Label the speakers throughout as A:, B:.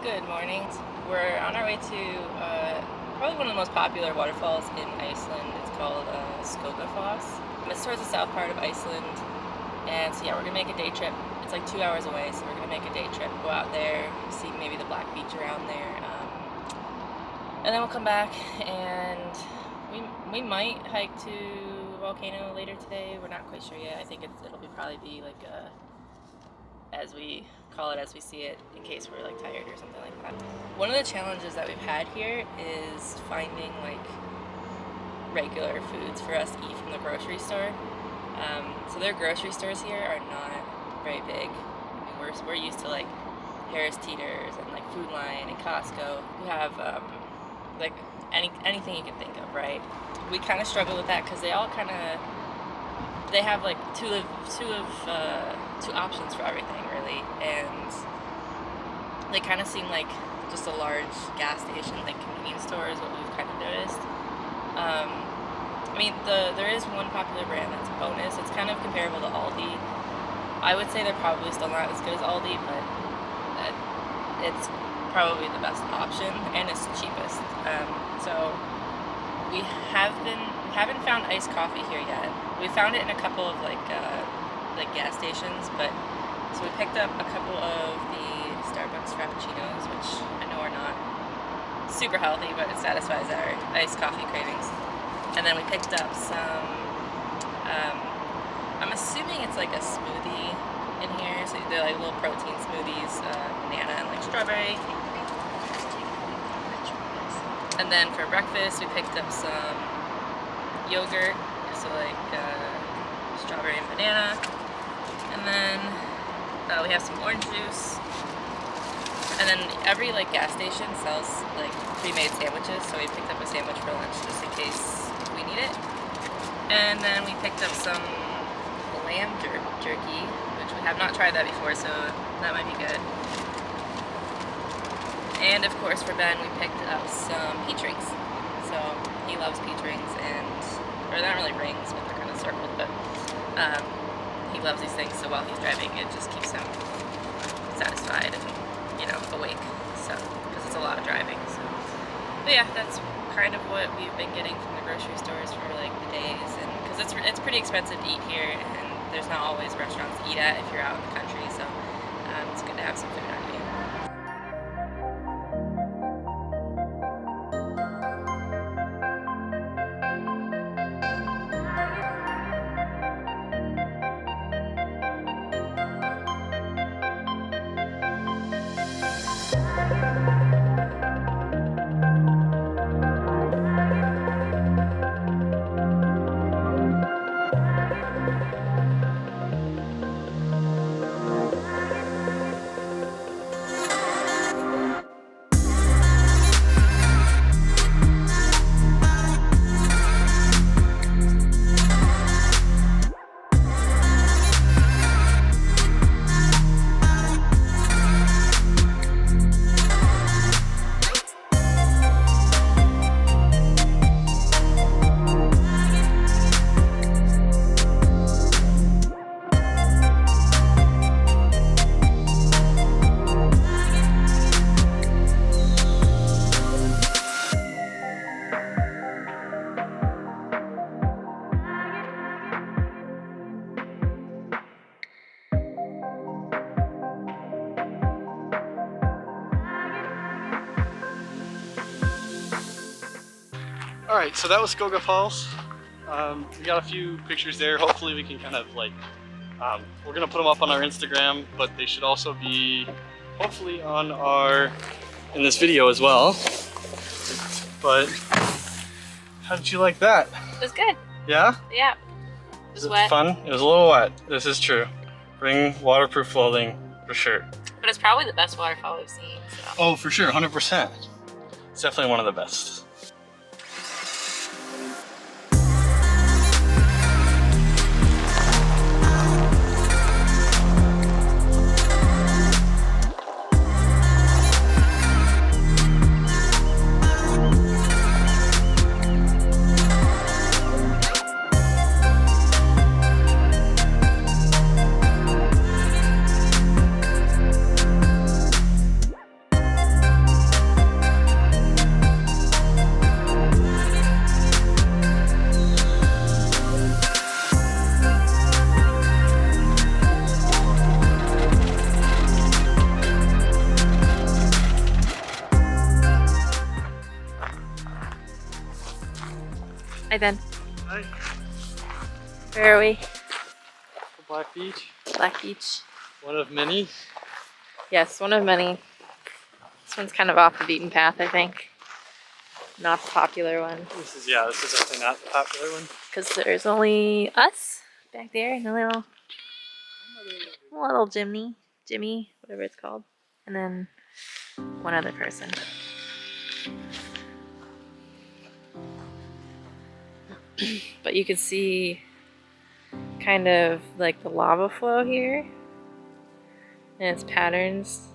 A: Good morning. We're on our way to probably one of the most popular waterfalls in Iceland. It's called Skogafoss. It's towards the south part of Iceland. And so yeah, we're gonna make a day trip. It's like 2 hours away, so we're gonna make a day trip, go out there, see maybe the Black Beach around there. And then we'll come back and we might hike to volcano later today. We're not quite sure yet. I think it'll probably be like as we call it as we see it, in case we're like tired or something like that. One of the challenges that we've had here is finding like regular foods for us to eat from the grocery store. So their grocery stores here are not very big. I mean, we're used to like Harris Teeter's and like Food Line and Costco. We have like anything you can think of, right? We kind of struggle with that because they all kind of have like two options for everything really, and they kind of seem like just a large gas station, like convenience store is what we've kind of noticed. I mean, there is one popular brand that's Bonus. It's kind of comparable to Aldi. I would say they're probably still not as good as Aldi, but it's probably the best option and it's the cheapest. So we haven't found iced coffee here yet. We found it in a couple of like gas stations, but so we picked up a couple of the Starbucks Frappuccinos, which I know are not super healthy, but it satisfies our iced coffee cravings. And then we picked up some, I'm assuming it's like a smoothie in here, so they're like little protein smoothies, banana and like strawberry. And then for breakfast we picked up some yogurt, so like strawberry and banana. And then we have some orange juice. And then every like gas station sells like pre-made sandwiches, so we picked up a sandwich for lunch just in case we need it. And then we picked up some lamb jerky, which we have not tried that before, so that might be good. And of course for Ben, we picked up some peach rings. So he loves peach rings, or they're not really rings, but they're kind of circled, but he loves these things, so while he's driving, it just keeps him satisfied and, you know, awake, so, because it's a lot of driving, so. But yeah, that's kind of what we've been getting from the grocery stores for like the days, and because it's pretty expensive to eat here, and there's not always restaurants to eat at if you're out in the country, so it's good to have some food on you.
B: Alright, so that was Skogafoss. We got a few pictures there. Hopefully we can kind of like, we're going to put them up on our Instagram, but they should also be hopefully on in this video as well. But how did you like that?
A: It was good.
B: Yeah?
A: Yeah. It was wet.
B: Fun? It was a little wet. This is true. Bring waterproof clothing for sure.
A: But it's probably the best waterfall we've seen, so.
B: Oh, for sure, 100%. It's definitely one of the best.
A: Hi, Ben.
B: Hi.
A: Where are we?
B: Black Beach.
A: Black Beach.
B: One of many.
A: Yes, one of many. This one's kind of off the beaten path, I think. Not the popular one.
B: This is definitely not the popular one.
A: Because there's only us back there and a little Jimmy, whatever it's called. And then one other person. But you can see kind of like the lava flow here and its patterns.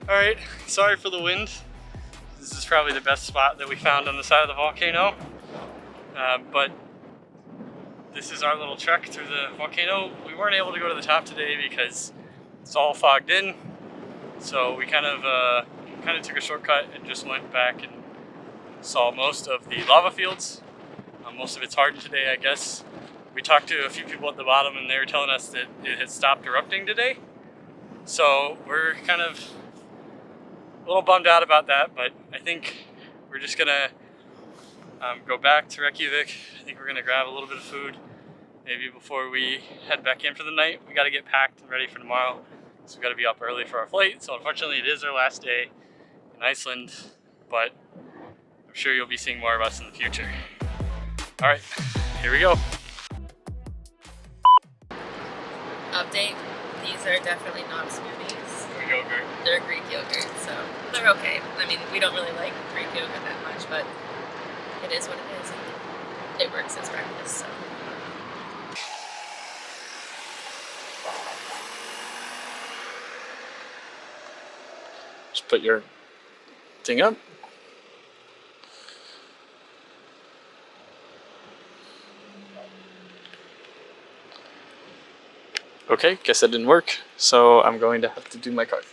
B: Alright, sorry for the wind. This is probably the best spot that we found on the side of the volcano. But this is our little trek through the volcano. We weren't able to go to the top today because it's all fogged in. So we kind of took a shortcut and just went back and saw most of the lava fields. Most of it's hardened today, I guess. We talked to a few people at the bottom and they were telling us that it had stopped erupting today. So we're kind of a little bummed out about that, but I think we're just gonna go back to Reykjavík. I think we're gonna grab a little bit of food maybe before we head back in for the night. We gotta get packed and ready for tomorrow. So we gotta be up early for our flight. So unfortunately it is our last day in Iceland, but I'm sure you'll be seeing more of us in the future. All right, here we go.
A: Update, these are definitely not smoothies.
B: Yogurt.
A: They're Greek yogurt, so they're okay. I mean, we don't really like Greek yogurt that much, but it is what it is. And it works as breakfast, so.
B: Just put your thing up. Okay, guess that didn't work, so I'm going to have to do my card.